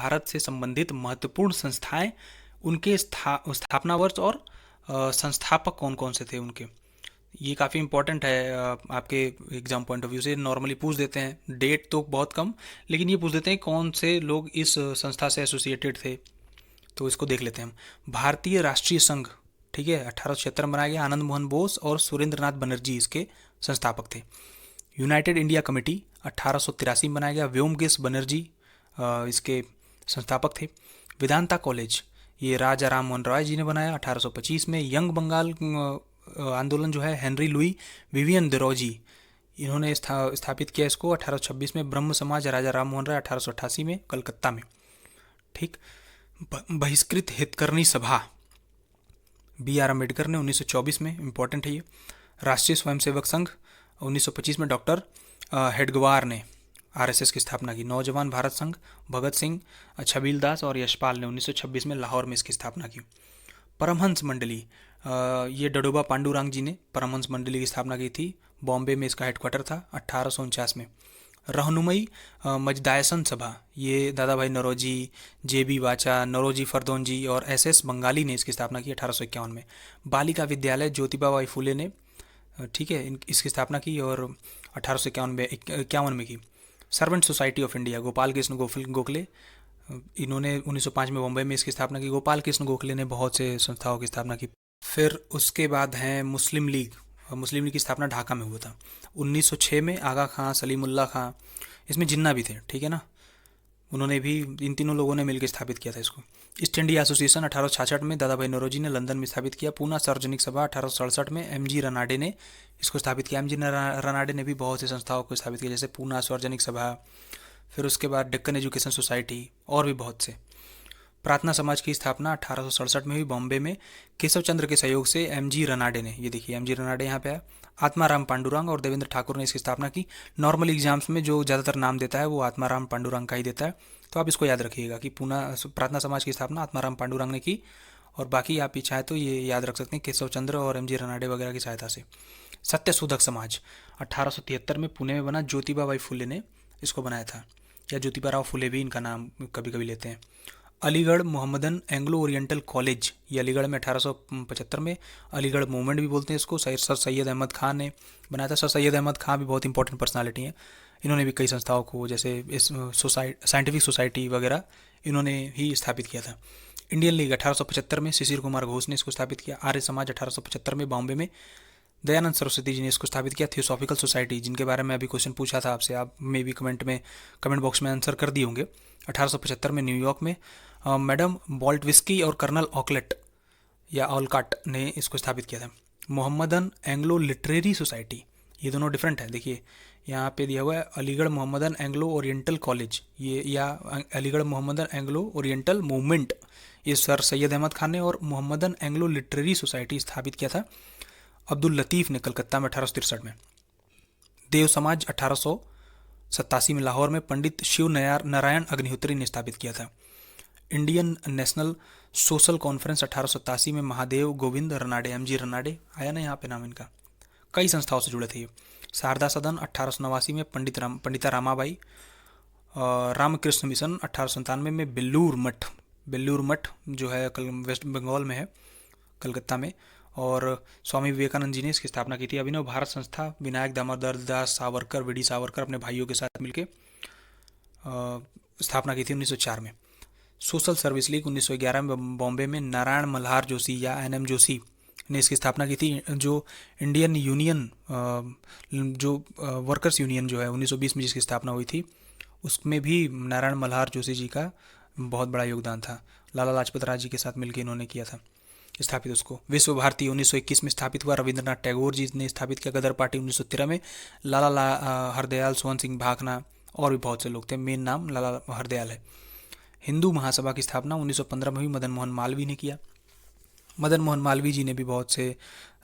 भारत से संबंधित महत्वपूर्ण संस्थाएं, उनके स्थापना वर्ष और संस्थापक कौन कौन से थे उनके। ये काफ़ी इंपॉर्टेंट है, आपके एग्जाम पॉइंट ऑफ व्यू से नॉर्मली पूछ देते हैं, डेट तो बहुत कम, लेकिन ये पूछ देते हैं कौन से लोग इस संस्था से एसोसिएटेड थे। तो इसको देख लेते हैं हम। भारतीय राष्ट्रीय संघ, ठीक है, 1876 में बनाया गया। आनंद मोहन बोस और सुरेंद्र नाथ बनर्जी इसके संस्थापक थे। यूनाइटेड इंडिया कमेटी 1883 में बनाया गया। व्योमकेश बनर्जी इसके संस्थापक थे। वेदांता कॉलेज, ये राजा राम मोहन रॉय जी ने बनाया 1825 में। यंग बंगाल आंदोलन जो है, हेनरी लुई विवियन दरोजी, इन्होंने स्थापित किया इसको 1826 में। ब्रह्म समाज, राजा राम मोहन राय 1888 में कलकत्ता में। ठीक। बहिष्कृत हितकर्णी सभा, बी आर अम्बेडकर ने 1924 में, इंपॉर्टेंट है ये। राष्ट्रीय स्वयंसेवक संघ 1925 में डॉक्टर हेडगवार ने आरएसएस की स्थापना की। नौजवान भारत संघ, भगत सिंह, छबील दास और यशपाल ने 1926 में लाहौर में इसकी स्थापना की। परमहंस मंडली, ये डडोबा पांडुरंग जी ने परमहंस मंडली की स्थापना की थी। बॉम्बे में इसका हेडक्वार्टर था 1849 में। रहनुमई मजदायसन सभा, ये दादा भाई नौरोजी, जे बी वाचा, नौरोजी फरदौन जी और एस एस बंगाली ने इसकी स्थापना की 1851 में। बालिका विद्यालय ज्योतिबा बाई फुले ने, ठीक है, इसकी स्थापना की और 1851 में की। Servant society of India, Gopal Krishna Gokhale, इन्होंने 1905 में बॉम्बे में इसकी स्थापना की। गोपाल कृष्ण गोखले ने बहुत से संस्थाओं की स्थापना की। फिर उसके बाद हैं मुस्लिम लीग। मुस्लिम लीग की स्थापना ढाका में हुआ था 1906 में। आगा खां, सलीमुल्लाह खां, इसमें जिन्ना भी थे, ठीक है ना, उन्होंने भी, इन तीनों लोगों ने मिलकर स्थापित किया था इसको। ईस्ट इंडिया एसोसिएशन 1866 में दादा भाई नौरोजी ने लंदन में स्थापित किया। पूना सार्वजनिक सभा 1867 में एम जी रनाडे ने इसको स्थापित किया। एम जी रनाडे ने भी बहुत सी संस्थाओं को स्थापित किया, जैसे पूना सार्वजनिक सभा, फिर उसके बाद डेक्कन एजुकेशन सोसाइटी और भी बहुत से। प्रार्थना समाज की स्थापना 1867 में हुई बॉम्बे में केशव चंद्र के सहयोग से। एम जी रनाडे ने, ये देखिए एम जी रनाडे यहाँ पे है। आत्माराम पांडुरंग और देवेंद्र ठाकुर ने इसकी स्थापना की। नॉर्मल एग्जाम्स में जो ज़्यादातर नाम देता है वो आत्माराम पांडुरंग का ही देता है, तो आप इसको याद रखिएगा कि पूना प्रार्थना समाज की स्थापना आत्माराम पांडुरंग ने की, और बाकी आप चाहे तो ये याद रख सकते हैं केशव चंद्र और एम जी रनाडे वगैरह की सहायता से। सत्यशोधक समाज 1873 में पुणे में बना। ज्योतिबा बाई फुले ने इसको बनाया था, या ज्योतिबा राव फुले भी इनका नाम कभी कभी लेते हैं। Aligarh Mohammedan Anglo oriental college, ये अलीगढ़ में 1875 में। अलीगढ़ मूवमेंट भी बोलते हैं इसको। सर सैयद अहमद खान ने बनाया था। सर सैयद अहमद खान भी बहुत इंपॉर्टेंट पर्सनालिटी हैं, इन्होंने भी कई संस्थाओं को, जैसे इस साइंटिफिक सोसाइटी वगैरह, इन्होंने ही स्थापित किया था। इंडियन लीग 1875 में शिशिर कुमार घोष ने इसको स्थापित किया। आर्य समाज 1875 में बॉम्बे में दयानंद सरस्वती जी ने इसको स्थापित किया। थियोसॉफिकल सोसाइटी, जिनके बारे में अभी क्वेश्चन पूछा था आपसे, आप मे भी कमेंट बॉक्स में आंसर कर दिए होंगे। 1875 में न्यूयॉर्क में मैडम बॉल्टविस्की और कर्नल ऑकलेट या ऑलकाट ने इसको स्थापित किया था। मोहम्मदन एंग्लो लिटरेरी सोसाइटी, ये दोनों डिफरेंट है, देखिए यहाँ पे दिया हुआ है Aligarh Mohammedan Anglo oriental college, ये, या Aligarh Mohammedan Anglo oriental movement, ये सर सैयद अहमद खान ने। और मोहम्मदन एंग्लो लिटरेरी सोसाइटी स्थापित किया था अब्दुल लतीफ़ ने कलकत्ता में 1863 में। देव समाज 1887 में लाहौर में पंडित शिव नारायण अग्निहोत्री ने स्थापित किया था। इंडियन नेशनल सोशल कॉन्फ्रेंस 1887 में महादेव गोविंद रनाडे, एम जी रनाडे आया ना यहाँ पे नाम इनका, कई संस्थाओं से जुड़े थे ये। शारदा सदन 1889 में पंडिता रामाबाई। रामकृष्ण मिशन 1897 में। बेल्लूर मठ जो है वेस्ट बंगाल में है, कलकत्ता में, और स्वामी विवेकानंद जी ने इसकी स्थापना की थी। अभिनव भारत संस्था, विनायक दामोदर दास सावरकर, वी डी सावरकर अपने भाइयों के साथ मिलकर स्थापना की थी 1904 में। सोशल सर्विस लीग 1911 में बॉम्बे में नारायण मल्हार जोशी या एन एम जोशी ने इसकी स्थापना की थी। जो इंडियन यूनियन, जो वर्कर्स यूनियन जो है 1920 में जिसकी स्थापना हुई थी, उसमें भी नारायण मल्हार जोशी जी का बहुत बड़ा योगदान था। लाला लाजपत राय जी के साथ मिलकर इन्होंने किया था स्थापित उसको। विश्व भारती 1921 में स्थापित हुआ, रविंद्रनाथ टैगोर जी ने स्थापित किया। गदर पार्टी 1913 में, लाला हरदयाल, सोहन सिंह भाखना और भी बहुत से लोग थे, मेन नाम लाला हरदयाल है। हिंदू महासभा की स्थापना 1915 में हुई, मदन मोहन मालवीय ने किया। मदन मोहन मालवीय जी ने भी बहुत से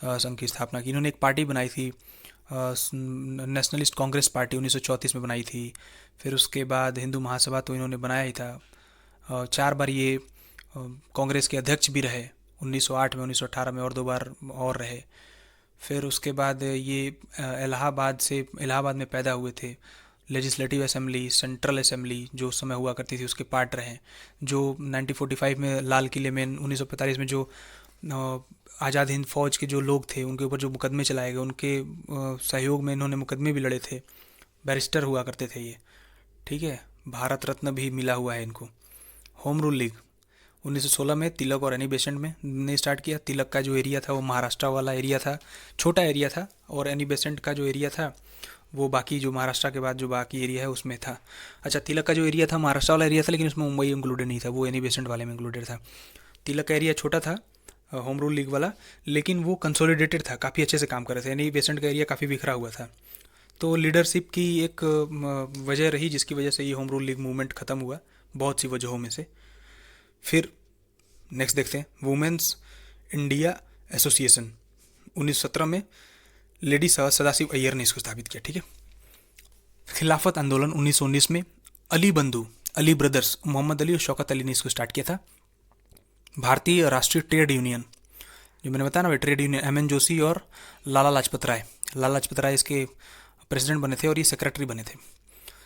संघ की स्थापना की। इन्होंने एक पार्टी बनाई थी, नेशनलिस्ट कांग्रेस पार्टी 1934 में बनाई थी। फिर उसके बाद हिंदू महासभा तो इन्होंने बनाया ही था। 4 बार ये कांग्रेस के अध्यक्ष भी रहे, 1908 में, 1918 में, और 2 बार और रहे। फिर उसके बाद ये इलाहाबाद में पैदा हुए थे, लेजिस्लेटिव असेंबली, सेंट्रल असेंबली जो उस समय हुआ करती थी उसके पार्ट रहे। जो 1945 में लाल किले में, 1945 में जो आज़ाद हिंद फौज के जो लोग थे उनके ऊपर जो मुकदमे चलाए गए, उनके सहयोग में इन्होंने मुकदमे भी लड़े थे। बैरिस्टर हुआ करते थे ये। ठीक है, भारत रत्न भी मिला हुआ है इनको। होम रूल लीग 1916 में तिलक और एनी बेसेंट में ने स्टार्ट किया। तिलक का जो एरिया था वो महाराष्ट्र वाला एरिया था, छोटा एरिया था, और एनी बेसेंट का जो एरिया था वो बाकी जो महाराष्ट्र के बाद जो बाकी एरिया है उसमें था। अच्छा, तिलक का जो एरिया था महाराष्ट्र वाला एरिया था, लेकिन उसमें मुंबई इंक्लूडेड नहीं था, वो एनी बेसेंट वाले में इंक्लूडेड था। तिलक का एरिया छोटा था, होम रूल लीग वाला, लेकिन वो कंसोलिडेटेड था, काफ़ी अच्छे से काम कर रहे थे। एनी बेसेंट का एरिया काफ़ी बिखरा हुआ था। तो लीडरशिप की एक वजह रही जिसकी वजह से ये होम रूल लीग मूवमेंट ख़त्म हुआ, बहुत सी वजहों में से। फिर नेक्स्ट देखते हैं, वुमेन्स इंडिया एसोसिएशन 1917 में लेडी सदाशिव अय्यर ने इसको स्थापित किया। ठीक है। खिलाफत आंदोलन 1919 में अली बंधु, अली ब्रदर्स, मोहम्मद अली और शौकत अली ने इसको स्टार्ट किया था। भारतीय राष्ट्रीय ट्रेड यूनियन, जो मैंने बताया ना, trade union, M N Joshi और लाला लाजपत राय, लाला लाजपत राय इसके प्रेसिडेंट बने थे और ये सेक्रेटरी बने थे।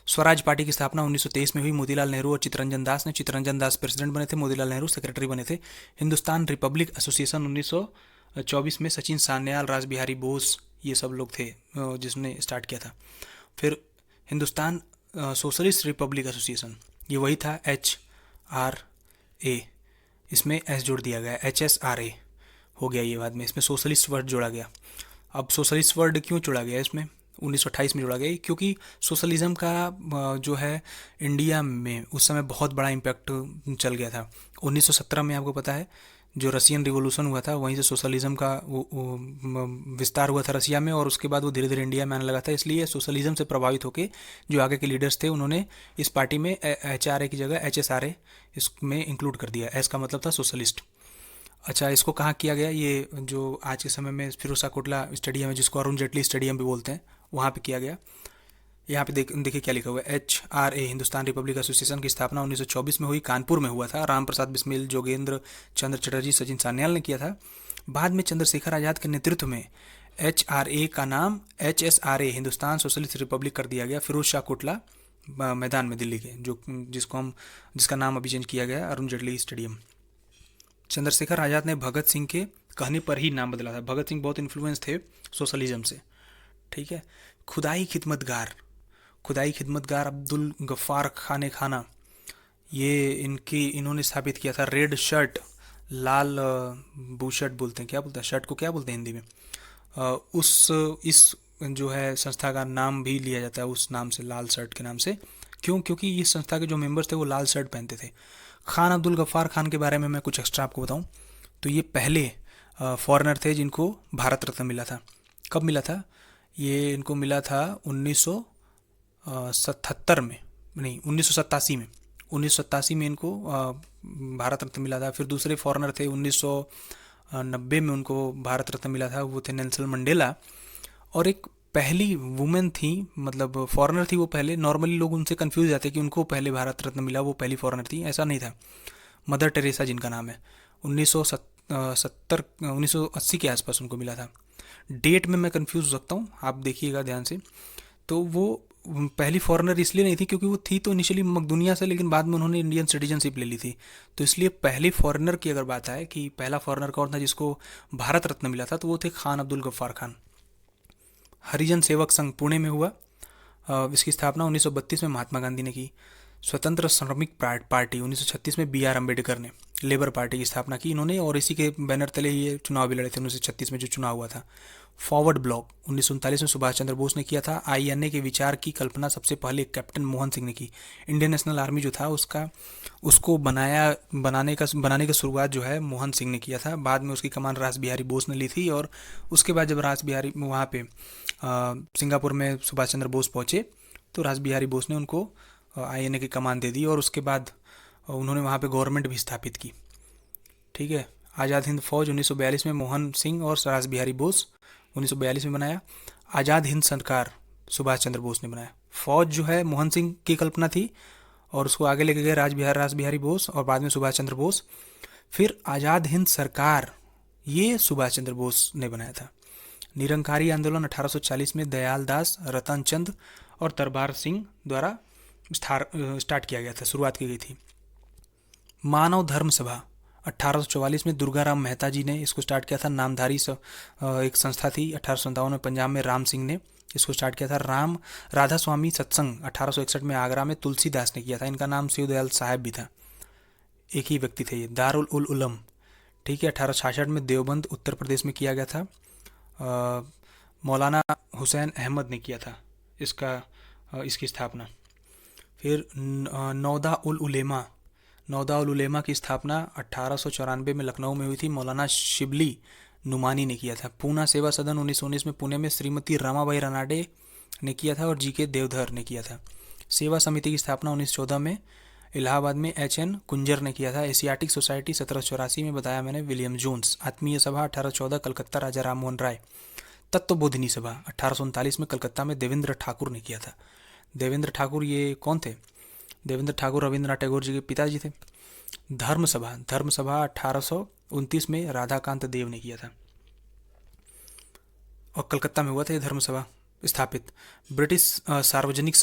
स्वराज पार्टी की स्थापना 1923 में हुई। मोतीलाल नेहरू और चित्तरंजन दास ने, चित्तरंजन दास प्रेसिडेंट बने थे, मोतीलाल नेहरू सेक्रेटरी बने थे। हिंदुस्तान रिपब्लिक एसोसिएशन 1924 में सचिन सान्याल, रास बिहारी बोस, ये सब लोग थे जिसने स्टार्ट किया था। फिर हिंदुस्तान सोशलिस्ट रिपब्लिक एसोसिएशन, ये वही था, HRA, इसमें एस जोड़ दिया गया, HSRA हो गया ये बाद में, इसमें सोशलिस्ट वर्ड जोड़ा गया। अब सोशलिस्ट वर्ड क्यों जोड़ा गया इसमें, 1928 में जोड़ा गया, क्योंकि सोशलिज्म का जो है इंडिया में उस समय बहुत बड़ा इम्पैक्ट चल गया था। 1917 में आपको पता है जो रशियन रिवॉल्यूशन हुआ था, वहीं से सोशलिज्म का विस्तार हुआ था रशिया में, और उसके बाद वो धीरे धीरे इंडिया में आने लगा था। इसलिए सोशलिज्म से प्रभावित होकर जो आगे के लीडर्स थे उन्होंने इस पार्टी में HRA की जगह HSRA इसमें इंक्लूड कर दिया। एस का मतलब था सोशलिस्ट। अच्छा, इसको कहाँ किया गया, ये जो आज के समय में फिरोजा कोटला स्टेडियम है, जिसको अरुण जेटली स्टेडियम भी बोलते हैं, वहाँ पे किया गया। यहाँ पे देखिए क्या लिखा हुआ है, HRA हिंदुस्तान रिपब्लिक एसोसिएशन की स्थापना 1924 में हुई, कानपुर में हुआ था। राम प्रसाद बिस्मिल, जोगेंद्र चंद्र चटर्जी, सचिन सान्याल ने किया था। बाद में चंद्रशेखर आज़ाद के नेतृत्व में HRA का नाम HSRA हिंदुस्तान सोशलिस्ट रिपब्लिक कर दिया गया, फिरोज शाह कोटला मैदान में दिल्ली के, जो जिसका नाम अभी चेंज किया गया, अरुण जेटली स्टेडियम। चंद्रशेखर आज़ाद ने भगत सिंह के कहने पर ही नाम बदला था। भगत सिंह बहुत इन्फ्लुएंस थे सोशलिज्म से। ठीक है। खुदाई खिदमतगार, खुदाई खिदमतगार अब्दुल गफ्फार खाने खाना, ये इन्होंने स्थापित किया था। रेड शर्ट, लाल बूशर्ट बोलते हैं, क्या बोलते हैं शर्ट को, क्या बोलते हैं हिंदी में, इस जो है संस्था का नाम भी लिया जाता है उस नाम से, लाल शर्ट के नाम से। क्यों? क्योंकि इस संस्था के जो मेंबर्स थे वो लाल शर्ट पहनते थे। खान अब्दुल गफ्फार खान के बारे में मैं कुछ एक्स्ट्रा आपको बताऊं तो ये पहले फॉरेनर थे जिनको भारत रत्न मिला था। कब मिला था? ये इनको मिला था 1977 में, नहीं 1987 में, 1987 में इनको भारत रत्न मिला था। फिर दूसरे फॉरेनर थे 1990 में उनको भारत रत्न मिला था, वो थे नेल्सन मंडेला। और एक पहली वुमेन थी, मतलब फॉरेनर थी वो पहले, नॉर्मली लोग उनसे कंफ्यूज जाते कि उनको पहले भारत रत्न मिला, वो पहली फॉरेनर थी, ऐसा नहीं था। मदर टेरेसा जिनका नाम है, 1980 के आसपास उनको मिला था। डेट में मैं कंफ्यूज हो सकता हूँ, आप देखिएगा ध्यान से। तो वो पहली फॉरेनर इसलिए नहीं थी क्योंकि वो थी तो इनिशियली दुनिया से, लेकिन बाद में उन्होंने इंडियन सिटीजनशिप ले ली थी। तो इसलिए पहली फॉरेनर की अगर बात आए कि पहला फॉरेनर कौन था जिसको भारत रत्न मिला था, तो वो थे खान अब्दुल गफ्फार खान। हरिजन सेवक संघ पुणे में हुआ, इसकी स्थापना 1932 में महात्मा गांधी ने की। स्वतंत्र श्रमिक पार्टी 1936 में BR अम्बेडकर ने लेबर पार्टी की स्थापना की इन्होंने, और इसी के बैनर तले ये चुनाव भी लड़े थे 1936 में जो चुनाव हुआ था। फॉरवर्ड ब्लॉक 1939 में सुभाष चंद्र बोस ने किया था। INA के विचार की कल्पना सबसे पहले कैप्टन मोहन सिंह ने की। इंडियन नेशनल आर्मी जो था उसको बनाने का शुरुआत जो है मोहन सिंह ने किया था। बाद में उसकी कमान रास बिहारी बोस ने ली थी, और उसके बाद जब रास बिहारी वहाँ पे सिंगापुर में सुभाष चंद्र बोस पहुँचे तो रास बिहारी बोस ने उनको INA की कमान दे दी, और उसके बाद उन्होंने वहाँ पे गवर्नमेंट भी स्थापित की। ठीक है। आज़ाद हिंद फौज 1942 में मोहन सिंह और रास बिहारी बोस 1942 में बनाया। आज़ाद हिंद सरकार सुभाष चंद्र बोस ने बनाया। फौज जो है मोहन सिंह की कल्पना थी, और उसको आगे लेके गए रास बिहारी बोस, और बाद में सुभाष चंद्र बोस। फिर आज़ाद हिंद सरकार ये सुभाष चंद्र बोस ने बनाया था। निरंकारी आंदोलन 1840 में दयाल दास, रतन चंद और दरबार सिंह द्वारा स्टार्ट किया गया था, शुरुआत की गई थी। मानव धर्म सभा 1844 में दुर्गाराम मेहता जी ने इसको स्टार्ट किया था। नामधारी एक संस्था थी। 1857 में पंजाब में राम सिंह ने इसको स्टार्ट किया था। राम राधा स्वामी सत्संग 1861 में आगरा में तुलसीदास ने किया था। इनका नाम शिवदयाल साहब भी था, एक ही व्यक्ति थे ये। दारुल उल उलम, ठीक है, 1866 में देवबंद उत्तर प्रदेश में किया गया था। मौलाना हुसैन अहमद ने किया था इसकी स्थापना। फिर नौदा उल उलेमा की स्थापना 1894 में लखनऊ में हुई थी। मौलाना शिबली नुमानी ने किया था। पूना सेवा सदन 1919 में पुणे में श्रीमती रमाबाई रनाडे ने किया था और जी.के. देवधर ने किया था। सेवा समिति की स्थापना 1914 में इलाहाबाद में H.N. कुंजर ने किया था। एशियाटिक सोसाइटी 1784 में बताया मैंने, विलियम जोन्स। आत्मीय सभा 1814 कलकत्ता, राजा राम मोहन राय। तत्वबोधिनी सभा 1839 में कलकत्ता में देवेंद्र ठाकुर ने किया था। देवेंद्र ठाकुर ये कौन थे? देवेंद्र ठाकुर रविंद्रनाथ टैगोर जी के पिताजी थे। धर्म सभा 1829 में राधाकांत देव ने किया था और कलकत्ता में हुआ था ये धर्म सभा स्थापित। ब्रिटिश सार्वजनिक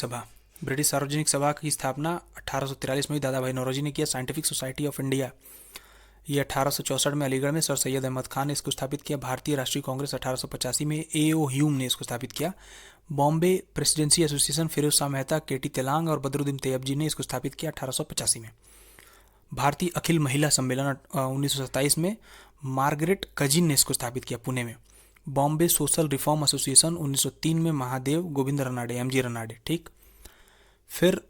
सभा की स्थापना 1843 में ही दादा भाई नौरोजी ने किया। साइंटिफिक सोसाइटी ऑफ इंडिया ये 1864 में अलीगढ़ में सर सैयद अहमद खान ने इसको स्थापित किया। भारतीय राष्ट्रीय कांग्रेस 1885 में A.O. ह्यूम ने इसको स्थापित किया। Bombay presidency association Firoz Shah Mehta, K T. Telang और बदरुद्दीन तैयब जी ने इसको स्थापित किया 1885 में। भारतीय अखिल महिला सम्मेलन 1927 में मार्गरेट कजिन ने इसको स्थापित किया पुणे में। बॉम्बे सोशल रिफॉर्म एसोसिएशन 1903 में महादेव गोविंद रनाडे, MG रनाडे, ठीक। फिर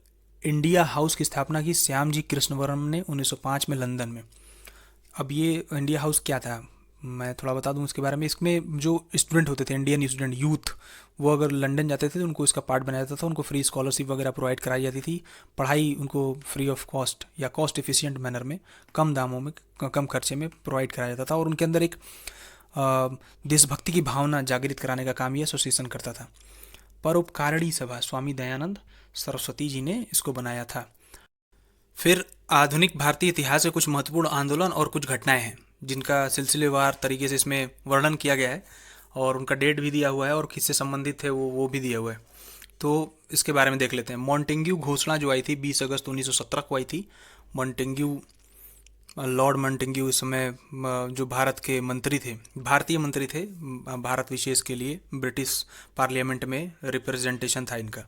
इंडिया हाउस की स्थापना की श्यामजी कृष्णवरम ने 1905 में लंदन में। अब ये इंडिया हाउस क्या था मैं थोड़ा बता दूं इसके बारे में। इसमें जो स्टूडेंट होते थे, इंडियन स्टूडेंट यूथ, वो अगर लंदन जाते थे तो उनको इसका पार्ट बनाया जाता था। उनको फ्री स्कॉलरशिप वगैरह प्रोवाइड कराई जाती थी। पढ़ाई उनको फ्री ऑफ कॉस्ट या कॉस्ट एफिशिएंट मैनर में, कम दामों में, कम खर्चे में प्रोवाइड कराया जाता था और उनके अंदर एक देशभक्ति की भावना जागृत कराने का काम ये एसोसिएशन करता था। परोपकारिणी सभा स्वामी दयानंद सरस्वती जी ने इसको बनाया था। फिर आधुनिक भारतीय इतिहास के कुछ महत्वपूर्ण आंदोलन और कुछ घटनाएं हैं जिनका सिलसिलेवार तरीके से इसमें वर्णन किया गया है और उनका डेट भी दिया हुआ है और किससे संबंधित थे वो भी दिया हुआ है। तो इसके बारे में देख लेते हैं। मॉन्टेग्यू घोषणा जो आई थी 20 अगस्त 1917 को आई थी। लॉर्ड मॉन्टेग्यू इस समय जो भारत के मंत्री थे, भारतीय मंत्री थे, भारत विशेष के लिए ब्रिटिश पार्लियामेंट में रिप्रेजेंटेशन था इनका।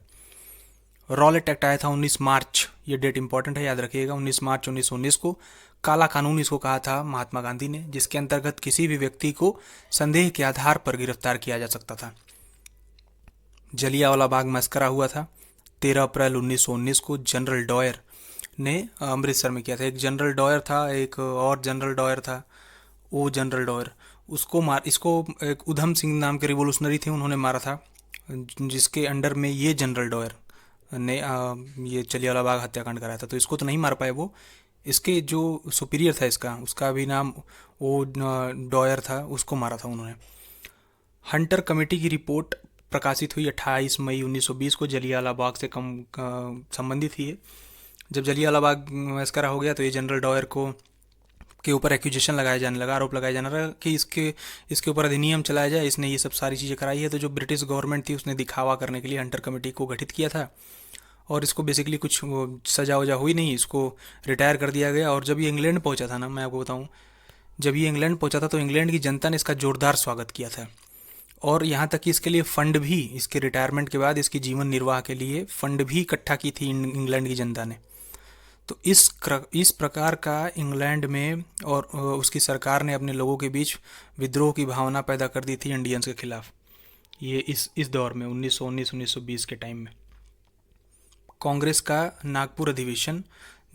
रॉलेट एक्ट आया था 19 मार्च, ये डेट इंपॉर्टेंट है, याद रखिएगा, 19 मार्च 1919 को। काला कानून इसको कहा था महात्मा गांधी ने, जिसके अंतर्गत किसी भी व्यक्ति को संदेह के आधार पर गिरफ्तार किया जा सकता था। जलियांवाला बाग मस्करा हुआ था 13 अप्रैल 1919 को। जनरल डॉयर ने अमृतसर में किया था। एक जनरल डॉयर था, एक और जनरल डॉयर था, वो जनरल डॉयर इसको एक उधम सिंह नाम के रिवोल्यूशनरी थे, उन्होंने मारा था, जिसके अंडर में ये जनरल डॉयर ने ये जलियांवाला बाग हत्याकांड कराया था। तो इसको तो नहीं मार पाए वो, इसके जो सुपीरियर था उसका भी नाम वो डॉयर था, उसको मारा था उन्होंने। हंटर कमेटी की रिपोर्ट प्रकाशित हुई 28 मई 1920 को। जलियांवाला बाग से कम संबंधित ही है। जब जलियांवाला बाग मस्करा हो गया तो ये जनरल डॉयर के ऊपर एक्यूजेशन लगाया जाने लगा, आरोप लगाया जाने लगा कि इसके ऊपर अधिनियम चलाया जाए, इसने ये सब सारी चीज़ें कराई है। तो जो ब्रिटिश गवर्नमेंट थी उसने दिखावा करने के लिए हंटर कमेटी को गठित किया था और इसको बेसिकली कुछ सजा वजा हुई नहीं, इसको रिटायर कर दिया गया। और जब ये इंग्लैंड पहुंचा था ना, मैं आपको बताऊं, जब ये इंग्लैंड पहुंचा था तो इंग्लैंड की जनता ने इसका जोरदार स्वागत किया था और यहाँ तक कि इसके लिए फ़ंड भी, इसके रिटायरमेंट के बाद इसकी जीवन निर्वाह के लिए फ़ंड भी इकट्ठा की थी इंग्लैंड की जनता ने। तो इस प्रकार का इंग्लैंड में और उसकी सरकार ने अपने लोगों के बीच विद्रोह की भावना पैदा कर दी थी इंडियंस के खिलाफ, ये इस दौर में 1919-1920 के टाइम में। कांग्रेस का नागपुर अधिवेशन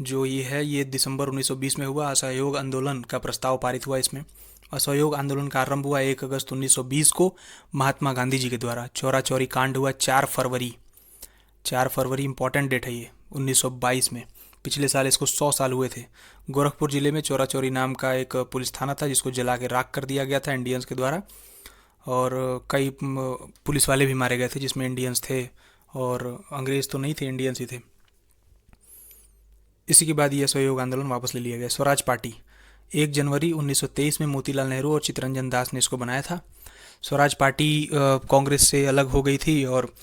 जो ये दिसंबर 1920 में हुआ। असहयोग आंदोलन का प्रस्ताव पारित हुआ इसमें। असहयोग आंदोलन का आरंभ हुआ 1 अगस्त 1920 को महात्मा गांधी जी के द्वारा। चौरा चौरी कांड हुआ 4 फरवरी इंपॉर्टेंट डेट है ये 1922 में। पिछले साल इसको 100 साल हुए थे। गोरखपुर जिले में चौरा चौरी नाम का एक पुलिस थाना था जिसको जला के राख कर दिया गया था इंडियंस के द्वारा और कई पुलिस वाले भी मारे गए थे जिसमें इंडियंस थे और अंग्रेज तो नहीं थे, इंडियंस ही थे। इसी के बाद यह असहयोग आंदोलन वापस ले लिया गया। स्वराज पार्टी 1 जनवरी 1923 में मोतीलाल नेहरू और चित्तरंजन दास ने इसको बनाया था। स्वराज पार्टी कांग्रेस से अलग हो गई थी और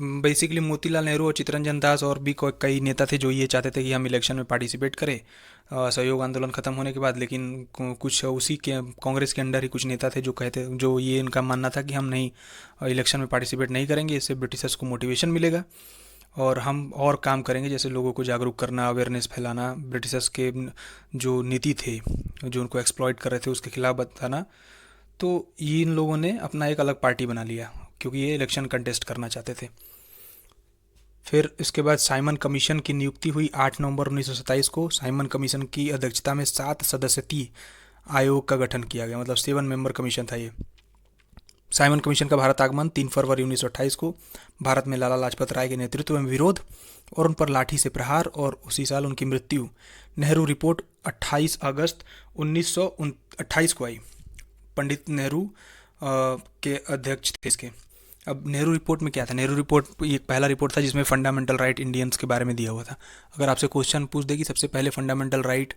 बेसिकली मोतीलाल नेहरू और चित्तरंजन दास और भी कई नेता थे जो ये चाहते थे कि हम इलेक्शन में पार्टिसिपेट करें सहयोग आंदोलन खत्म होने के बाद। लेकिन कुछ उसी के कांग्रेस के अंडर ही कुछ नेता थे जो कहते, जो ये इनका मानना था कि हम नहीं, इलेक्शन में पार्टिसिपेट नहीं करेंगे, इससे ब्रिटिशर्स को मोटिवेशन मिलेगा और हम और काम करेंगे, जैसे लोगों को जागरूक करना, अवेयरनेस फैलाना, ब्रिटिशर्स के जो नीति थे जो उनको एक्सप्लॉइट कर रहे थे उसके खिलाफ बताना। तो ये इन लोगों ने अपना एक अलग पार्टी बना लिया क्योंकि ये इलेक्शन कंटेस्ट करना चाहते थे। फिर इसके बाद साइमन कमीशन की नियुक्ति हुई 8 नवंबर 1927 को। साइमन कमीशन की अध्यक्षता में 7 सदस्यीय आयोग का गठन किया गया, मतलब 7 मेंबर कमीशन था ये। साइमन कमीशन का भारत आगमन 3 फरवरी 1928 को। भारत में लाला लाजपत राय के नेतृत्व में विरोध और उन पर लाठी से प्रहार और उसी साल उनकी मृत्यु। नेहरू रिपोर्ट 28 अगस्त 1928 को आई। पंडित नेहरू के अध्यक्ष थे इसके। अब नेहरू रिपोर्ट में क्या था? नेहरू रिपोर्ट ये पहला रिपोर्ट था जिसमें फंडामेंटल राइट इंडियंस के बारे में दिया हुआ था। अगर आपसे क्वेश्चन पूछ दे कि सबसे पहले फंडामेंटल राइट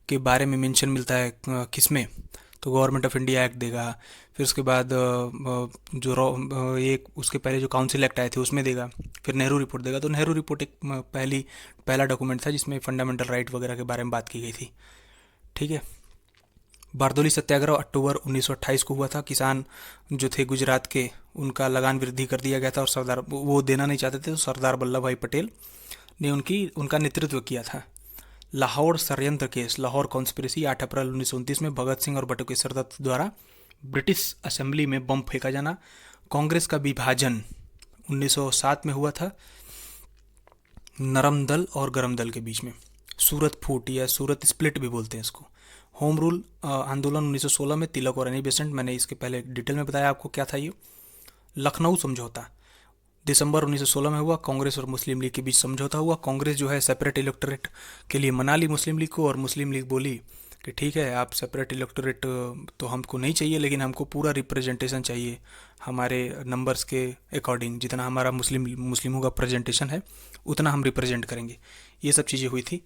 के बारे में मेंशन मिलता है किसमें, तो गवर्नमेंट ऑफ इंडिया एक्ट देगा। फिर उसके बाद एक उसके पहले जो काउंसिल एक्ट आए थे उसमें देगा। फिर नेहरू रिपोर्ट देगा। तो नेहरू रिपोर्ट एक पहला डॉक्यूमेंट था जिसमें फंडामेंटल राइट वगैरह के बारे में बात की गई थी। ठीक है। बारदोली सत्याग्रह अक्टूबर 1928 को हुआ था। किसान जो थे गुजरात के, उनका लगान वृद्धि कर दिया गया था और सरदार वो देना नहीं चाहते थे, तो सरदार वल्लभ भाई पटेल ने उनका नेतृत्व किया था। लाहौर षड्यंत्र केस, लाहौर कॉन्स्पिरेसी, 8 अप्रैल 1929 में भगत सिंह और बटुकेश्वर दत्त द्वारा ब्रिटिश असेंबली में बम फेंका जाना। कांग्रेस का विभाजन 1907 में हुआ था, नरम दल और गरम दल के बीच में। सूरत फूट या सूरत स्प्लिट भी बोलते हैं इसको। होम रूल आंदोलन 1916 में, तिलक और एनी बेसेंट, मैंने इसके पहले डिटेल में बताया आपको क्या था ये। लखनऊ समझौता दिसंबर 1916 में हुआ। कांग्रेस और मुस्लिम लीग के बीच समझौता हुआ। कांग्रेस जो है सेपरेट इलेक्टोरेट के लिए मना ली मुस्लिम लीग को, और मुस्लिम लीग बोली कि ठीक है, आप सेपरेट इलेक्टोरेट तो हमको नहीं चाहिए, लेकिन हमको पूरा रिप्रेजेंटेशन चाहिए हमारे नंबर्स के अकॉर्डिंग। जितना हमारा मुस्लिमों का प्रेजेंटेशन है उतना हम रिप्रेजेंट करेंगे। ये सब चीज़ें हुई थी।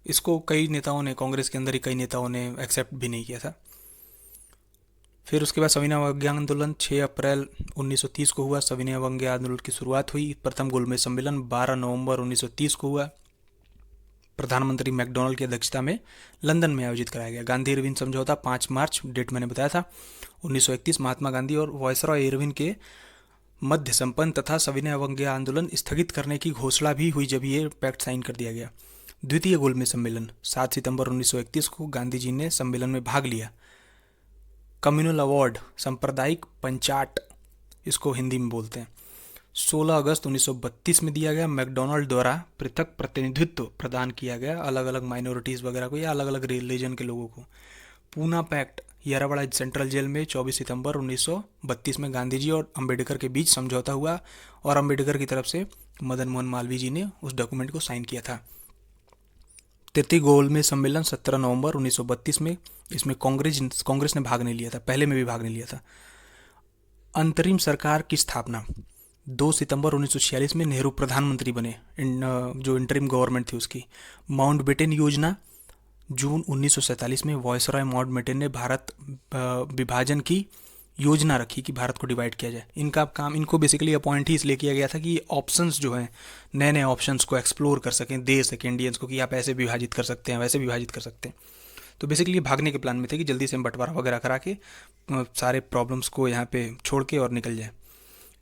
इसको कई नेताओं ने, कांग्रेस के अंदर ही कई नेताओं ने एक्सेप्ट भी नहीं किया था। फिर उसके बाद सविनय अवज्ञा आंदोलन 6 अप्रैल 1930 को हुआ। सविनय अवज्ञा आंदोलन की शुरुआत हुई। प्रथम गोलमेज सम्मेलन 12 नवंबर 1930 को हुआ। प्रधानमंत्री मैकडोनल्ड की अध्यक्षता में लंदन में आयोजित कराया गया। गांधी इरविन समझौता 5 मार्च, डेट मैंने बताया था, 1931। महात्मा गांधी और वायसरॉय इरविन के मध्य संपन्न तथा सविनय अवज्ञा आंदोलन स्थगित करने की घोषणा भी हुई जब ये पैक्ट साइन कर दिया गया। द्वितीय गोलमेज सम्मेलन 7 सितंबर 1931 को। गांधी जी ने सम्मेलन में भाग लिया। कम्युनल अवार्ड, सांप्रदायिक पंचाट इसको हिंदी में बोलते हैं, 16 अगस्त 1932 में दिया गया। मैकडोनल्ड द्वारा पृथक प्रतिनिधित्व प्रदान किया गया अलग अलग माइनॉरिटीज़ वगैरह को या अलग अलग रिलीजन के लोगों को। पूना पैक्ट, येरावाड़ा सेंट्रल जेल में 24 सितंबर 1932 में गांधी जी और अंबेडकर के बीच समझौता हुआ और अंबेडकर की तरफ से मदन मोहन मालवीय जी ने उस डॉक्यूमेंट को साइन किया था। तृतीय गोलमेज सम्मेलन 17 नवंबर 1932 में। इसमें कांग्रेस ने भाग नहीं लिया था, पहले में भी भाग नहीं लिया था। अंतरिम सरकार की स्थापना 2 सितंबर 1946 में। नेहरू प्रधानमंत्री बने, जो इंटरिम गवर्नमेंट थी उसकी। माउंटबेटन योजना जून 1947 में। वायसरॉय माउंटबेटन ने भारत विभाजन की योजना रखी कि भारत को डिवाइड किया जाए। इनका काम, इनको बेसिकली अपॉइंट ही इसलिए किया गया था कि ऑप्शंस जो हैं, नए नए ऑप्शंस को एक्सप्लोर कर सकें, दे सकें इंडियंस को कि आप ऐसे विभाजित कर सकते हैं, वैसे विभाजित कर सकते हैं। तो बेसिकली भागने के प्लान में थे कि जल्दी से हम बंटवारा वगैरह करा के सारे प्रॉब्लम्स को यहाँ पे छोड़ के और निकल जाए।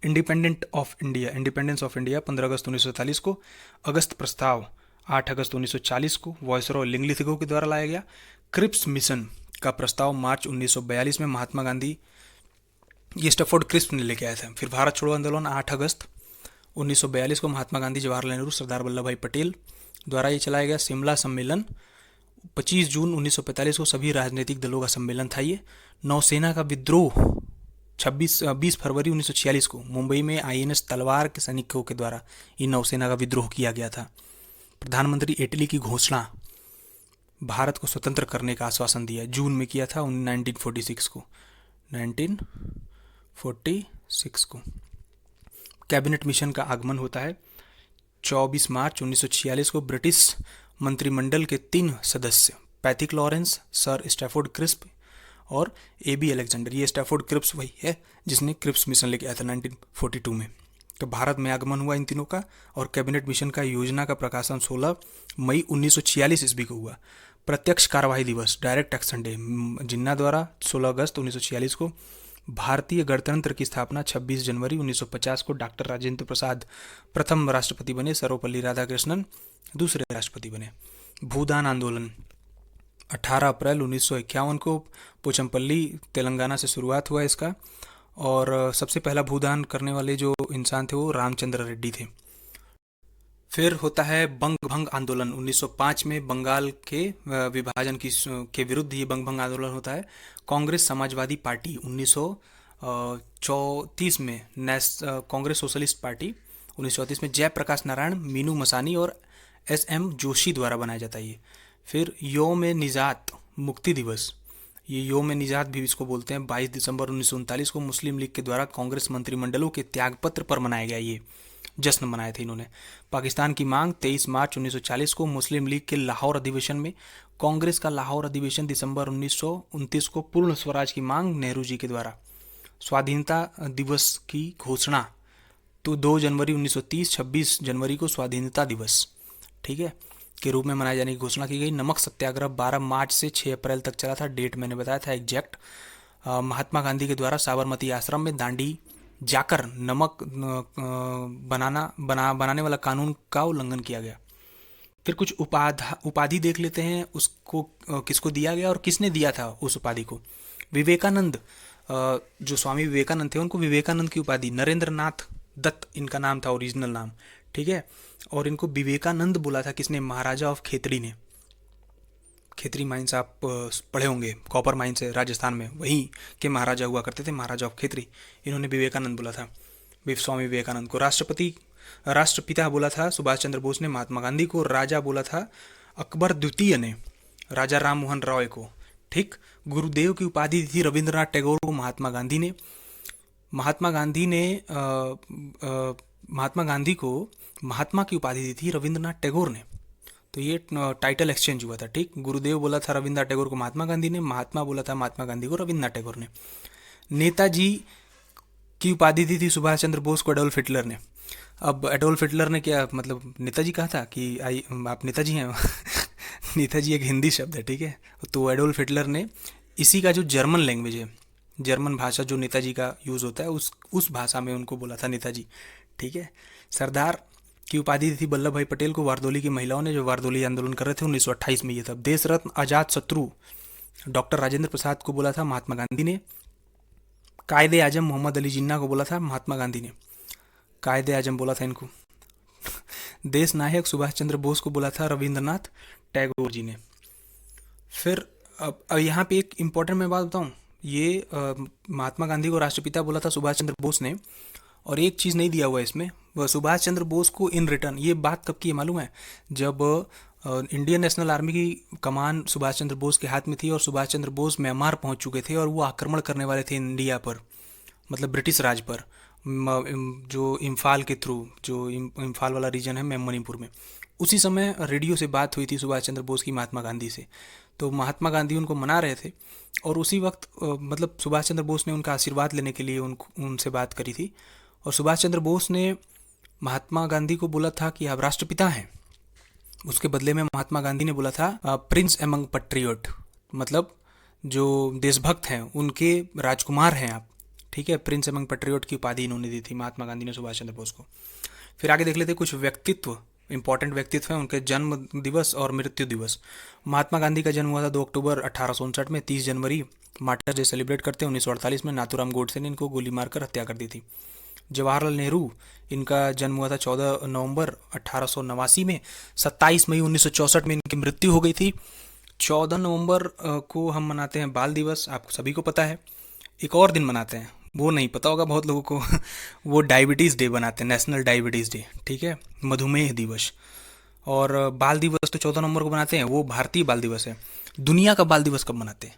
इंडिपेंडेंस ऑफ इंडिया 15 अगस्त 1947 को। अगस्त प्रस्ताव 8 अगस्त 1940 को वायसरॉय लिंगलिथिगो के द्वारा लाया गया। क्रिप्स मिशन का प्रस्ताव मार्च 1942 में महात्मा गांधी, ये स्टैफोर्ड क्रिस्प ने लेके आया था। फिर भारत छोड़ो आंदोलन 8 अगस्त 1942 को महात्मा गांधी, जवाहरलाल नेहरू, सरदार वल्लभ भाई पटेल द्वारा ये चलाया गया। शिमला सम्मेलन 25 जून 1945 को। सभी राजनीतिक दलों का सम्मेलन था ये। नौसेना का विद्रोह 20 फरवरी 1946 को मुंबई में आईएनएस तलवार के सैनिकों के द्वारा ये नौसेना का विद्रोह किया गया था। प्रधानमंत्री इटली की घोषणा, भारत को स्वतंत्र करने का आश्वासन दिया, जून में किया था 1946 को। 1946 को कैबिनेट मिशन का आगमन होता है 24 मार्च 1946 को। ब्रिटिश मंत्रिमंडल के 3 सदस्य, Pethick Lawrence, sir Stafford crisp और एबी अलेक्जेंडर। ये स्टैफोर्ड क्रिप्स वही है जिसने क्रिप्स मिशन लेके आया था 1942 में। तो भारत में आगमन हुआ इन तीनों का, और कैबिनेट मिशन का योजना का प्रकाशन 16 मई 1946 ईस्वी को हुआ। प्रत्यक्ष कार्यवाही दिवस, डायरेक्ट एक्शन डे, जिन्ना द्वारा 16 अगस्त 1946 को। भारतीय गणतंत्र की स्थापना 26 जनवरी 1950 को, डॉक्टर राजेंद्र प्रसाद प्रथम राष्ट्रपति बने, सर्वपल्ली राधाकृष्णन दूसरे राष्ट्रपति बने। भूदान आंदोलन 18 अप्रैल 1951 को पोचमपल्ली तेलंगाना से शुरुआत हुआ इसका, और सबसे पहला भूदान करने वाले जो इंसान थे वो रामचंद्र रेड्डी थे। फिर होता है बंग भंग आंदोलन 1905 में, बंगाल के विभाजन के विरुद्ध ये बंग भंग आंदोलन होता है। कांग्रेस समाजवादी पार्टी 1934 में, कांग्रेस सोशलिस्ट पार्टी 1934 में जयप्रकाश नारायण, मीनू मसानी और एस.एम. जोशी द्वारा बनाया जाता है ये। फिर योम निजात मुक्ति दिवस, ये योम निजात भी इसको बोलते हैं, 22 दिसंबर 1939 को मुस्लिम लीग के द्वारा कांग्रेस मंत्रिमंडलों के त्यागपत्र पर मनाया गया, ये जश्न मनाए थे इन्होंने। पाकिस्तान की मांग 23 मार्च 1940 को मुस्लिम लीग के लाहौर अधिवेशन में, कांग्रेस का लाहौर अधिवेशन दिसंबर 1929 को, पूर्ण स्वराज की मांग नेहरू जी के द्वारा। स्वाधीनता दिवस की घोषणा तो 2 जनवरी 1930, 26 जनवरी को स्वाधीनता दिवस, ठीक है, के रूप में मनाए जाने की घोषणा की गई। नमक सत्याग्रह 12 मार्च से 6 अप्रैल तक चला था, डेट मैंने बताया था एग्जैक्ट। महात्मा गांधी के द्वारा साबरमती आश्रम में दांडी जाकर नमक बनाने वाला कानून का उल्लंघन किया गया। फिर कुछ उपाधि देख लेते हैं, उसको किसको दिया गया और किसने दिया था उस उपाधि को। विवेकानंद, जो स्वामी विवेकानंद थे उनको विवेकानंद की उपाधि, नरेंद्र नाथ दत्त इनका नाम था, ओरिजिनल नाम, ठीक है। और इनको विवेकानंद बोला था किसने, महाराजा ऑफ खेतड़ी ने। खेतड़ी माइंस आप पढ़े होंगे, कॉपर माइंस है राजस्थान में, वहीं के महाराजा हुआ करते थे, महाराजा ऑफ खेतड़ी। इन्होंने विवेकानंद बोला था स्वामी विवेकानंद को। राष्ट्रपिता बोला था सुभाष चंद्र बोस ने महात्मा गांधी को। राजा बोला था अकबर द्वितीय ने राजा राम मोहन रॉय को, ठीक। गुरुदेव की उपाधि दी थी रविंद्रनाथ टैगोर को महात्मा गांधी ने। महात्मा गांधी को महात्मा की उपाधि दी थी रविंद्रनाथ टैगोर ने। तो ये टाइटल एक्सचेंज हुआ था, ठीक। गुरुदेव बोला था रविंद्रनाथ टैगोर को महात्मा गांधी ने, महात्मा बोला था महात्मा गांधी को रविंद्रनाथ टैगोर ने। नेताजी की उपाधि दी थी सुभाष चंद्र बोस को एडोल्फ हिटलर ने। अब एडोल्फ हिटलर ने क्या मतलब नेताजी कहा था कि आप नेताजी हैं नेताजी एक हिंदी शब्द है, ठीक है। तो एडोल्फ हिटलर ने इसी का जो जर्मन लैंग्वेज है, जर्मन भाषा जो नेताजी का यूज़ होता है, उस भाषा में उनको बोला था नेताजी, ठीक है। सरदार की उपाधि दी थी वल्लभ भाई पटेल को, वारदोली की महिलाओं ने, जो वारदोली आंदोलन कर रहे थे 1928 में ये था। देश रत्न आजाद शत्रु डॉक्टर राजेंद्र प्रसाद को बोला था महात्मा गांधी ने। कायदे आजम मोहम्मद अली जिन्ना को बोला था महात्मा गांधी ने, कायदे आजम बोला था इनको। देश नायक सुभाष चंद्र बोस को बोला था रविंद्रनाथ टैगोर जी ने। फिर अब यहाँ पे एक इम्पोर्टेंट मैं बात बताऊँ, ये महात्मा गांधी को राष्ट्रपिता बोला था सुभाष चंद्र बोस ने, और एक चीज़ नहीं दिया हुआ है इसमें, वह सुभाष चंद्र बोस को इन रिटर्न, ये बात कब की है मालूम है, जब इंडियन नेशनल आर्मी की कमान सुभाष चंद्र बोस के हाथ में थी और सुभाष चंद्र बोस म्यांमार पहुंच चुके थे और वो आक्रमण करने वाले थे इंडिया पर, मतलब ब्रिटिश राज पर, जो इम्फाल के थ्रू, जो इम्फाल वाला रीजन है मणिपुर में। उसी समय रेडियो से बात हुई थी सुभाष चंद्र बोस की महात्मा गांधी से, तो महात्मा गांधी उनको मना रहे थे और उसी वक्त मतलब सुभाष चंद्र बोस ने उनका आशीर्वाद लेने के लिए उनसे बात करी थी। और सुभाष चंद्र बोस ने महात्मा गांधी को बोला था कि आप राष्ट्रपिता हैं, उसके बदले में महात्मा गांधी ने बोला था प्रिंस एमंग पैट्रियट, मतलब जो देशभक्त हैं उनके राजकुमार हैं आप, ठीक है। प्रिंस एमंग पैट्रियट की उपाधि इन्होंने दी थी महात्मा गांधी ने सुभाष चंद्र बोस को। फिर आगे देख लेते हैं कुछ व्यक्तित्व, इंपॉर्टेंट व्यक्तित्व हैं, उनके जन्म दिवस और मृत्यु दिवस। महात्मा गांधी का जन्म हुआ था 2 अक्टूबर 1859 में। 30 जनवरी मार्टर्स डे सेलिब्रेट करते हैं। 1948 में नाथूराम गोडसे ने इनको गोली मारकर हत्या कर दी थी। जवाहरलाल नेहरू, इनका जन्म हुआ था 14 नवंबर 1889 में। 27 मई 1964 में इनकी मृत्यु हो गई थी। 14 नवंबर को हम मनाते हैं बाल दिवस, आपको सभी को पता है। एक और दिन मनाते हैं, वो नहीं पता होगा बहुत लोगों को वो डायबिटीज़ डे बनाते हैं, नेशनल डायबिटीज़ डे, ठीक है, मधुमेह दिवस। और बाल दिवस तो 14 नवंबर को मनाते हैं, वो भारतीय बाल दिवस है। दुनिया का बाल दिवस कब मनाते हैं?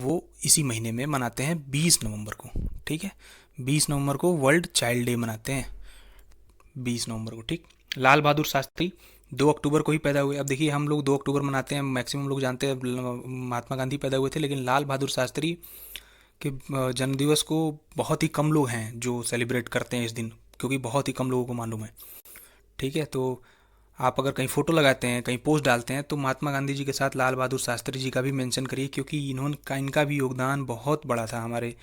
वो इसी महीने में मनाते हैं 20 नवंबर को, ठीक है। 20 नवंबर को वर्ल्ड चाइल्ड डे मनाते हैं, 20 नवंबर को, ठीक। लाल बहादुर शास्त्री 2 अक्टूबर को ही पैदा हुए। अब देखिए हम लोग 2 अक्टूबर मनाते हैं, मैक्सिमम लोग जानते हैं महात्मा गांधी पैदा हुए थे, लेकिन लाल बहादुर शास्त्री के जन्मदिवस को बहुत ही कम लोग हैं जो सेलिब्रेट करते हैं इस दिन, क्योंकि बहुत ही कम लोगों को मालूम है। ठीक है, तो आप अगर कहीं फ़ोटो लगाते हैं, कहीं पोस्ट डालते हैं, तो महात्मा गांधी जी के साथ लाल बहादुर शास्त्री जी का भी मेंशन करिए, क्योंकि इनका भी योगदान बहुत बड़ा था हमारे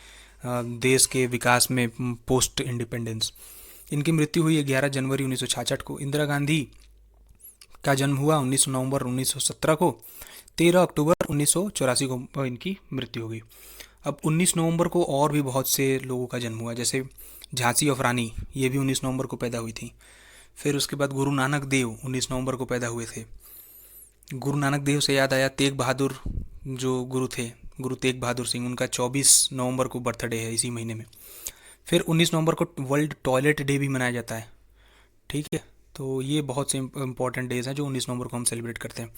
देश के विकास में पोस्ट इंडिपेंडेंस। इनकी मृत्यु हुई 11 जनवरी 1966 को। इंदिरा गांधी का जन्म हुआ 19 नवंबर 1917 को। 13 अक्टूबर 1984 को इनकी मृत्यु हो गई। अब 19 नवंबर को और भी बहुत से लोगों का जन्म हुआ, जैसे झांसी ऑफ रानी, ये भी 19 नवंबर को पैदा हुई थी। फिर उसके बाद गुरु नानक देव 19 नवंबर को पैदा हुए थे। गुरु नानक देव से याद आया, तेग बहादुर जो गुरु थे, गुरु तेग बहादुर सिंह, उनका 24 नवंबर को बर्थडे है इसी महीने में। फिर 19 नवंबर को वर्ल्ड टॉयलेट डे भी मनाया जाता है। ठीक है, तो ये बहुत से इंपॉर्टेंट डेज हैं जो 19 नवंबर को हम सेलिब्रेट करते हैं।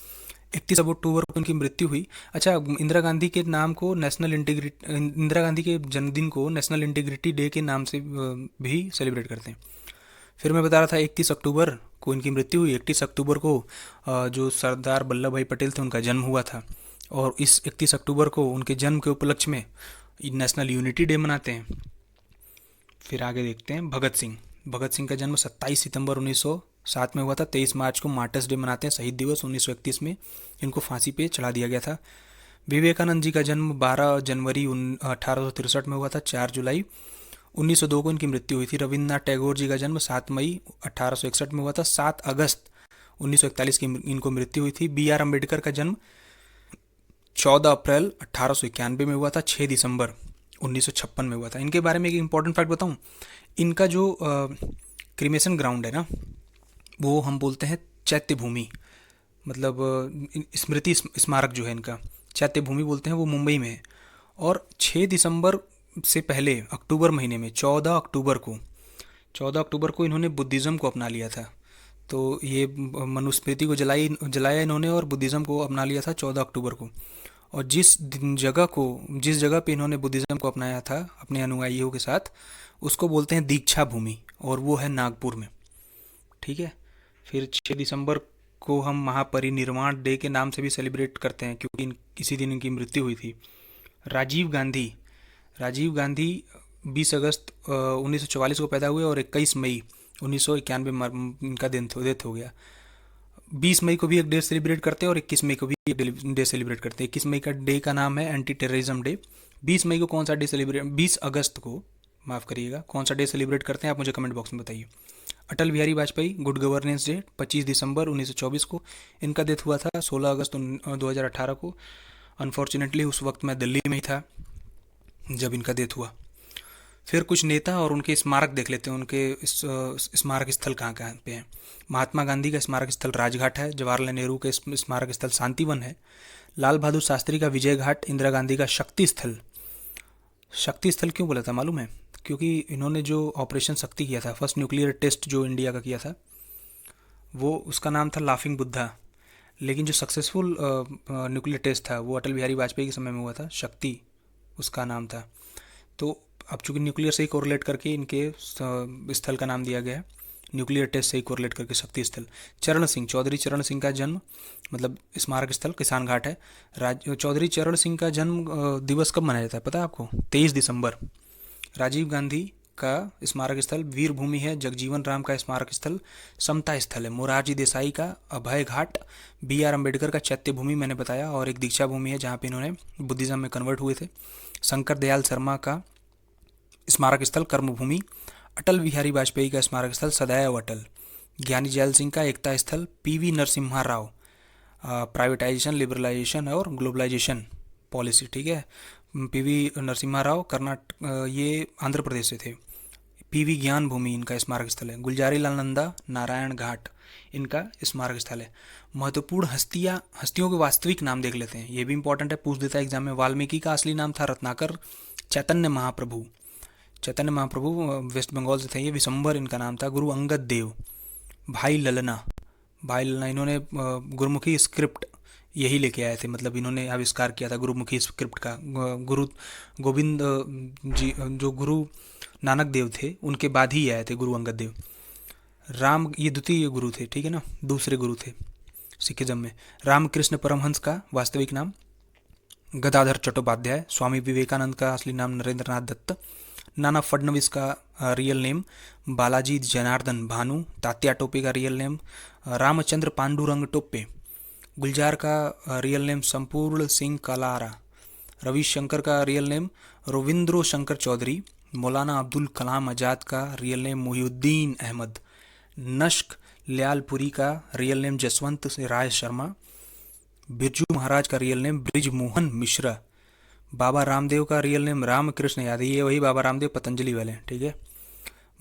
31 अक्टूबर को उनकी मृत्यु हुई। अच्छा, इंदिरा गांधी के नाम को इंदिरा गांधी के जन्मदिन को नेशनल इंटीग्रिटी डे के नाम से भी सेलिब्रेट करते हैं। फिर मैं बता रहा था 31 अक्टूबर को इनकी मृत्यु हुई। 31 अक्टूबर को जो सरदार वल्लभ भाई पटेल थे उनका जन्म हुआ था, और इस 31 अक्टूबर को उनके जन्म के उपलक्ष्य में नेशनल यूनिटी डे मनाते हैं। फिर आगे देखते हैं भगत सिंह। भगत सिंह का जन्म 27 सितंबर 1907 में हुआ था। 23 मार्च को मार्टर्स डे मनाते हैं, शहीद दिवस। 1931 में इनको फांसी पे चढ़ा दिया गया था। विवेकानंद जी का जन्म 12 जनवरी 1863 में हुआ था। 4 जुलाई 1902 को इनकी मृत्यु हुई थी। रविन्द्रनाथ टैगोर जी का जन्म 7 मई 1861 में हुआ था। 7 अगस्त 1941 की इनको मृत्यु हुई थी। बी आर अम्बेडकर का जन्म 14 अप्रैल 1891 में हुआ था। 6 दिसंबर 1956 में हुआ था। इनके बारे में एक इंपॉर्टेंट फैक्ट बताऊं, इनका जो क्रिमेशन ग्राउंड है ना, वो हम बोलते हैं चैत्य भूमि, मतलब स्मृति स्मारक जो है इनका, चैत्य भूमि बोलते हैं, वो मुंबई में है। और 6 दिसंबर से पहले अक्टूबर महीने में 14 अक्टूबर को इन्होंने बुद्धिज़्म को अपना लिया था। तो ये मनुस्मृति को जलाया इन्होंने और बुद्धिज़्म को अपना लिया था 14 अक्टूबर को। और जिस जगह पे इन्होंने बुद्धिज़्म को अपनाया था अपने अनुयायियों के साथ, उसको बोलते हैं दीक्षा भूमि, और वो है नागपुर में। ठीक है, फिर 6 दिसंबर को हम महापरिनिर्वाण डे के नाम से भी सेलिब्रेट करते हैं, क्योंकि इसी दिन इनकी मृत्यु हुई थी। राजीव गांधी राजीव गांधी 20 अगस्त 1944 को पैदा हुए, और 21 मई 1991 इनका डेथ हो गया। 20 मई को भी एक डे सेलिब्रेट करते हैं और 21 मई को भी एक डे सेलिब्रेट करते हैं। 21 मई का डे का नाम है एंटी टेररिज्म डे। 20 मई को कौन सा डे सेलिब्रेट 20 अगस्त को, माफ़ करिएगा, कौन सा डे सेलिब्रेट करते हैं आप मुझे कमेंट बॉक्स में बताइए। Atal Bihari Vajpayee good governance day 25 दिसंबर 1924 को। इनका डेथ हुआ था 16 अगस्त 2018 को। अनफॉर्चुनेटली उस वक्त मैं दिल्ली में ही था जब इनका डेथ हुआ। फिर कुछ नेता और उनके स्मारक देख लेते हैं, उनके स्मारक स्थल कहाँ कहाँ पे हैं। महात्मा गांधी का स्मारक स्थल राजघाट है। जवाहरलाल नेहरू का स्मारक स्थल शांतिवन है। लाल बहादुर शास्त्री का विजय घाट। इंदिरा गांधी का शक्ति स्थल। शक्ति स्थल क्यों बोला था मालूम है? क्योंकि इन्होंने जो ऑपरेशन शक्ति किया था, फर्स्ट न्यूक्लियर टेस्ट जो इंडिया का किया था, वो उसका नाम था लाफिंग बुद्धा। लेकिन जो सक्सेसफुल न्यूक्लियर टेस्ट था वो अटल बिहारी वाजपेयी के समय में हुआ था, शक्ति उसका नाम था। तो अब चूंकि न्यूक्लियर से ही कोरिलेट करके इनके स्थल का नाम दिया गया है, न्यूक्लियर टेस्ट से ही कोरिलेट करके शक्ति स्थल। चरण सिंह, चौधरी चरण सिंह का जन्म मतलब स्मारक स्थल किसान घाट है। चौधरी चरण सिंह का जन्म दिवस कब मनाया जाता है पता है आपको? 23 दिसंबर। राजीव गांधी का स्मारक स्थल वीर भूमि है। जगजीवन राम का स्मारक स्थल समता स्थल है। मोरारजी देसाई का अभय घाट। बी आर अम्बेडकर का चैत्य भूमि मैंने बताया, और एक दीक्षा भूमि है जहाँ पे इन्होंने बुद्धिज्म में कन्वर्ट हुए थे। शंकर दयाल शर्मा का स्मारक स्थल कर्मभूमि। अटल बिहारी वाजपेयी का स्मारक स्थल सदैव अटल। ज्ञानी जैल सिंह का Ekta Sthal. PV Narasimha Rao privatisation, liberalisation और ग्लोबलाइजेशन पॉलिसी। ठीक है, पीवी नरसिम्हा राव कर्नाटक, ये आंध्र प्रदेश से थे। पीवी ज्ञान भूमि इनका स्मारक स्थल है। गुलजारी लाल नंदा नारायण घाट इनका स्मारक स्थल है। महत्वपूर्ण हस्तियों के वास्तविक नाम देख लेते हैं, ये भी इंपॉर्टेंट है, पूछ देता है एग्जाम में। वाल्मीकि का असली नाम था रत्नाकर चैतन्य महाप्रभु। चैतन्य महाप्रभु वेस्ट बंगाल से थे ये। विशंबर इनका नाम था। गुरु अंगद देव। भाई ललना इन्होंने गुरुमुखी स्क्रिप्ट यही लेके आए थे, मतलब इन्होंने आविष्कार किया था गुरुमुखी स्क्रिप्ट का। गुरु गोविंद जी जो गुरु नानक देव थे उनके बाद ही आए थे गुरु अंगद देव। राम ये द्वितीय गुरु थे, ठीक है ना, दूसरे गुरु थे सिखिज्म में। रामकृष्ण परमहंस का वास्तविक नाम गदाधर चट्टोपाध्याय। स्वामी विवेकानंद का असली नाम नरेंद्र नाथ दत्त। नाना फडणवीस का रियल नेम बालाजी जनार्दन भानु, तात्या टोपे का रियल नेम रामचंद्र पांडुरंग टोप्पे, गुलजार का रियल नेम संपूर्ण सिंह कलारा, रविशंकर का रियल नेम रविंद्रो शंकर चौधरी, मौलाना अब्दुल कलाम आज़ाद का रियल नेम मोहिउद्दीन अहमद, नश्क ल्यालपुरी का रियल नेम जसवंत राय शर्मा, बिरजू महाराज का रियल नेम ब्रिजमोहन मिश्रा, बाबा रामदेव का रियल नेम रामकृष्ण यादव, ये वही बाबा रामदेव पतंजलि वाले, ठीक है।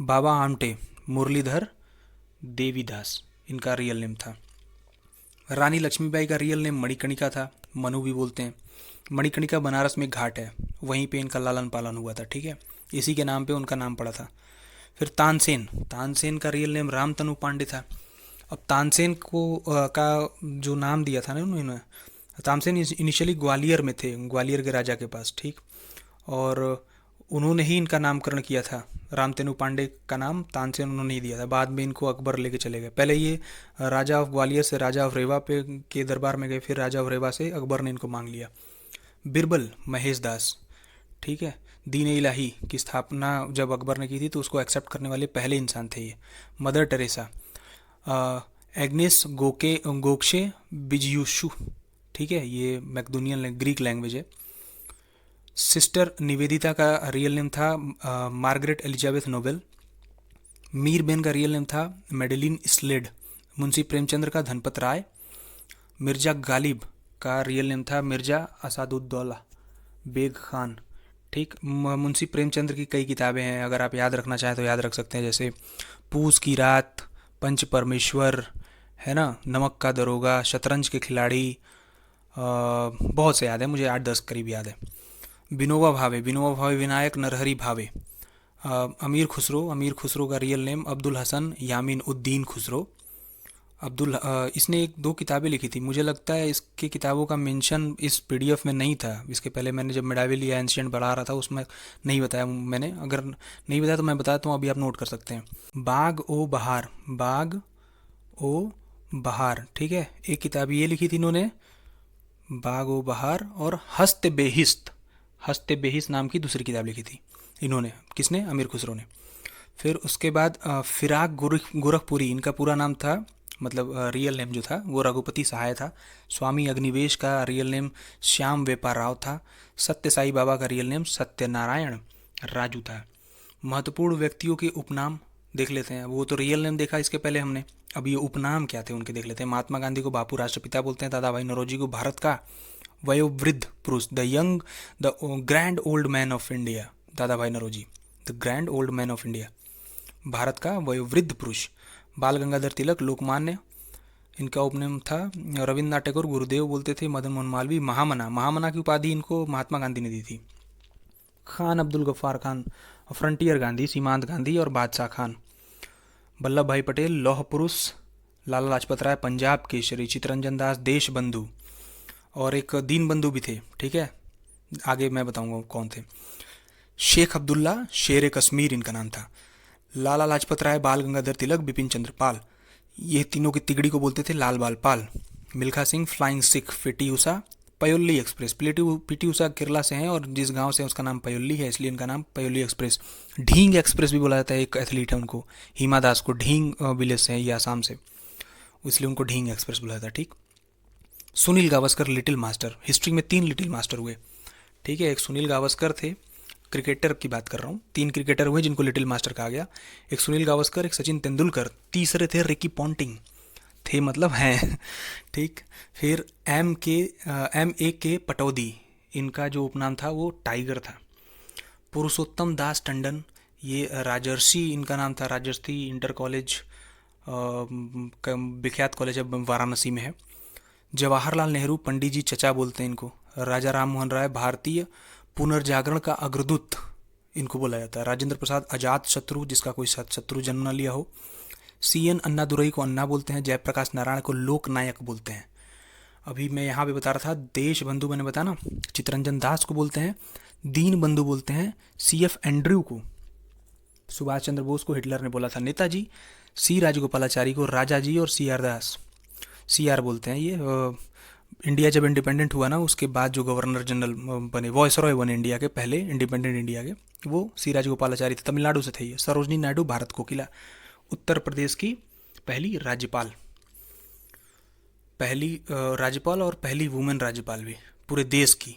बाबा आमटे मुरलीधर देवीदास इनका रियल नेम था। रानी लक्ष्मीबाई का रियल नेम मणिकर्णिका था, मनु भी बोलते हैं। मणिकर्णिका बनारस में घाट है, वहीं पे इनका लालन पालन हुआ था, ठीक है। इसी के नाम पे उनका नाम पड़ा था। फिर तानसेन, तानसेन का रियल नेम रामतनु पांडे था। अब तानसेन को का जो नाम दिया था ना उन्होंने, तानसेन इनिशियली ग्वालियर में थे, ग्वालियर के राजा के पास, ठीक। और उन्होंने ही इनका नामकरण किया था। रामतेनु पांडे का नाम तानसेन उन्होंने ही दिया था। बाद में इनको अकबर लेके चले गए। पहले ये राजा ऑफ ग्वालियर से राजा ऑफ रेवा पे के दरबार में गए, फिर राजा ऑफ रेवा से अकबर ने इनको मांग लिया। बिरबल महेश दास, ठीक है। दीन इलाही की स्थापना जब अकबर ने की थी तो उसको एक्सेप्ट करने वाले पहले इंसान थे ये। मदर टेरेसा, एग्नेस गोक्शे बिजयूशु, ठीक है, ये मैकडोनियन ग्रीक लैंग्वेज है। सिस्टर निवेदिता का रियल नेम था मार्गरेट एलिजाबेथ नोबेल। मीरबेन का रियल नेम था मेडेलिन स्लेड। मुंशी प्रेमचंद्र का धनपत राय। मिर्जा गालिब का रियल नेम था मिर्जा असादुद्दौला बेग खान, ठीक। मुंशी प्रेमचंद्र की कई किताबें हैं, अगर आप याद रखना चाहें तो याद रख सकते हैं, जैसे पूस की रात, पंच परमेश्वर, है ना, नमक का दरोगा, शतरंज के खिलाड़ी, बहुत से याद है मुझे, 8-10 करीब याद है। विनोबा भावे, विनोबा भावे विनायक नरहरि भावे। अमीर खुसरो, अमीर खुसरो का रियल नेम अब्दुल हसन यामीन उद्दीन खुसरो। इसने 1-2 किताबें लिखी थी, मुझे लगता है इसकी किताबों का मेंशन इस पीडीएफ में नहीं था। इसके पहले मैंने जब मेडाविल या एंशिएंट पढ़ा रहा था उसमें नहीं बताया मैंने, अगर नहीं बताया तो मैं बताता हूँ, अभी आप नोट कर सकते हैं। बाग ओ बहार, बाग ओ बहार, ठीक है, एक किताब ये लिखी थी इन्होंने, बाग ओ बहार। और हस्त बेहिस्त, हस्त बेहिस्त नाम की दूसरी किताब लिखी थी इन्होंने, किसने, अमीर खुसरो ने। फिर उसके बाद फिराक गोरखपुरी, इनका पूरा नाम था, मतलब रियल नेम जो था वो रघुपति सहाय था। स्वामी अग्निवेश का रियल नेम श्याम वेपार राव था। सत्य साई बाबा का रियल नेम सत्यनारायण राजू था। महत्वपूर्ण व्यक्तियों के उपनाम देख लेते हैं, वो तो रियल नेम देखा इसके पहले हमने, अब ये उपनाम क्या थे उनके देख लेते हैं। महात्मा गांधी को बापू राष्ट्रपिता बोलते हैं। दादा भाई नौरोजी को भारत का वयोवृद्ध पुरुष, the grand old man of India, Dadabhai Naoroji, the grand old man of India, Bharat का वयोवृद्ध पुरुष। बाल गंगाधर तिलक, लोकमान्य, इनका उपनेम था। रविन्द्रनाथ टैगोर गुरुदेव बोलते थे। मदन मोहन मालवीय महामना, महामना की उपाधि इनको महात्मा गांधी ने दी थी। खान अब्दुल गफ्फार खान, फ्रंटियर गांधी, सीमांत गांधी और बादशाह खान। वल्लभ भाई पटेल लौह पुरुष। लाला लाजपत राय पंजाब केसरी। चित्तरंजन दास देश बंधु, और एक दीन बंधु भी थे, ठीक है, आगे मैं बताऊंगा कौन थे। शेख अब्दुल्ला शेर कश्मीर इनका नाम था। लाला लाजपत राय, बाल गंगाधर तिलक, बिपिन चंद्र पाल, ये तीनों की तिगड़ी को बोलते थे लाल बाल पाल। Milkha Singh flying Sikh. PT Usha Payyoli express, PT Usha Kerala से हैं और जिस गांव से उसका नाम पयोल्ली है इसलिए इनका नाम पयोल्ली एक्सप्रेस। ढींग एक्सप्रेस भी बोला जाता है, एक एथलीट है उनको, हिमा दास को, ढींग विलेज से है ये, आसाम से, इसलिए उनको ढींग एक्सप्रेस बोला जाता है, ठीक। Sunil Gavaskar little master, history में 3 लिटिल मास्टर हुए, ठीक है। एक सुनील गावस्कर थे, क्रिकेटर की बात कर रहा हूँ, 3 क्रिकेटर हुए जिनको लिटिल मास्टर कहा गया। एक सुनील गावस्कर, एक सचिन तेंदुलकर, तीसरे थे रिकी पॉन्टिंग, थे मतलब हैं, ठीक। फिर M.A.K. पटौदी, इनका जो उपनाम था वो टाइगर था। पुरुषोत्तम दास टंडन, ये राजर्षि इनका नाम था, राजर्षि इंटर कॉलेज, विख्यात कॉलेज अब वाराणसी में है। जवाहरलाल नेहरू, पंडित जी चचा बोलते हैं इनको। राजा राम मोहन राय, भारतीय पुनर्जागरण का अग्रदूत इनको बोला जाता है। राजेंद्र प्रसाद, अजात शत्रु, जिसका कोई शत्रु जन्म न लिया हो। CN अन्नादुरई को अन्ना बोलते हैं। जयप्रकाश नारायण को लोकनायक बोलते हैं। अभी मैं यहाँ पे बता रहा था देश बंधु, मैंने बताया ना, चित्तरंजन दास को बोलते हैं। दीन बंधु बोलते हैं CF एंड्रयू को। सुभाष चंद्र बोस को हिटलर ने बोला था नेताजी। C राजगोपालाचारी को राजा जी, और CR दास, CR बोलते हैं ये। इंडिया जब इंडिपेंडेंट हुआ ना, उसके बाद जो गवर्नर जनरल बने, वॉयसरॉय बने इंडिया के पहले, इंडिपेंडेंट इंडिया के, वो सी राजगोपालाचारी थे, तमिलनाडु से थे ये। सरोजनी नायडू भारत कोकिला, उत्तर प्रदेश की पहली राज्यपाल, पहली राज्यपाल और पहली वुमेन राज्यपाल भी पूरे देश की।